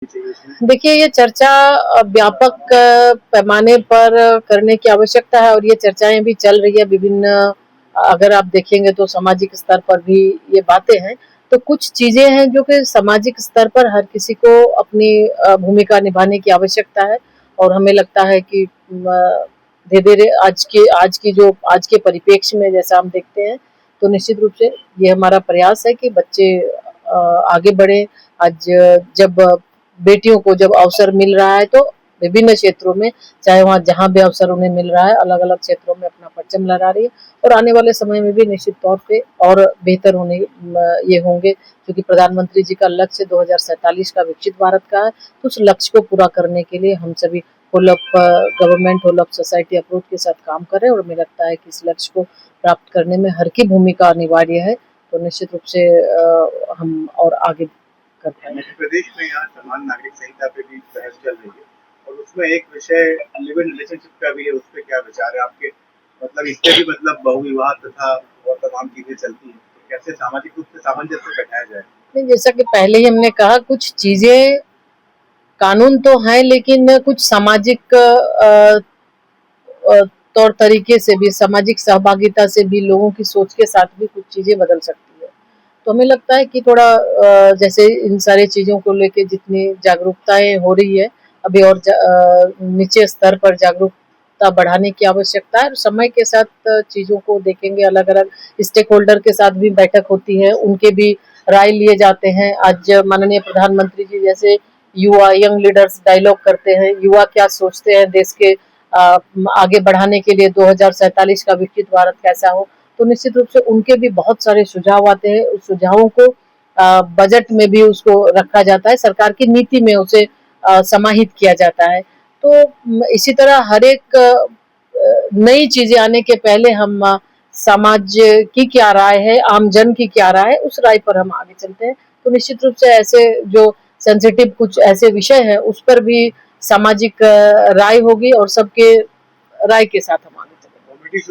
चाहिए इसमें? देखिए, ये चर्चा व्यापक पैमाने पर करने की आवश्यकता है और ये चर्चाएँ भी चल रही है विभिन्न अगर आप देखेंगे तो सामाजिक स्तर पर भी ये बातें हैं। तो कुछ चीज़ें हैं जो कि सामाजिक स्तर पर हर किसी को अपनी भूमिका निभाने की आवश्यकता है और हमें लगता है कि धीरे-धीरे आज के परिप्रेक्ष्य में जैसा हम देखते हैं, तो निश्चित रूप से ये हमारा प्रयास है कि बच्चे आगे बढ़ें। आज जब बेटियों को जब अवसर मिल रहा है तो विभिन्न क्षेत्रों में चाहे वहाँ जहाँ भी अवसर उन्हें मिल रहा है अलग-अलग क्षेत्रों में अपना परचम लहरा रही है और आने वाले समय में भी निश्चित तौर पे और बेहतर होने ये होंगे क्योंकि प्रधानमंत्री जी का लक्ष्य 2047 का विकसित भारत का है। तो उस लक्ष्य को पूरा करने के लिए हम सभी whole of government, whole of society approach के साथ काम कर रहे हैं और मुझे लगता है कि इस लक्ष्य को प्राप्त करने में हर की भूमिका अनिवार्य है। तो निश्चित रूप से हम और आगे कर पाएंगे। मध्य प्रदेश में यहाँ समान नागरिक संहिता पे भी बहस चल रही है और उसमें एक विषय लिव इन रिलेशनशिप का भी है, उस पर क्या विचार है आपके? मतलब इससे भी मतलब बहुविवाह तथा और तमाम चीजें चलती हैं, तो कैसे सामाजिक रूप से सामंजस्य बैठाया जाए? नहीं, जैसा कि पहले ही हमने कहा कुछ चीजें कानून तो है लेकिन कुछ सामाजिक तौर तरीके से भी सामाजिक सहभागिता से भी लोगों की सोच के साथ भी कुछ चीजें बदल सकती है। तो हमें लगता है कि थोड़ा जैसे इन सारी चीज़ों को लेके जितनी जागरूकताएँ हो रही है, अभी और नीचे स्तर पर जागरूकता बढ़ाने की आवश्यकता है और समय के साथ चीज़ों को देखेंगे अलग-अलग स्टेक होल्डर के साथ भी बैठक होती है, उनके भी राय लिए जाते हैं। आज माननीय प्रधानमंत्री जी जैसे युवा यंग लीडर्स डायलॉग करते हैं, युवा क्या सोचते हैं देश के आगे बढ़ाने के लिए 2047 का विकसित भारत कैसा हो। तो निश्चित रूप से उनके भी बहुत सारे सुझाव आते हैं उस सुझावों को बजट में भी उसको रखा जाता है सरकार की नीति में उसे समाहित किया जाता है तो इसी तरह हर एक नई चीजें आने के पहले हम समाज की क्या राय है आमजन की क्या राय है उस राय पर हम आगे चलते हैं तो निश्चित रूप से ऐसे जो सेंसिटिव कुछ ऐसे विषय हैं उस पर भी सामाजिक राय होगी और सबके राय के साथ हम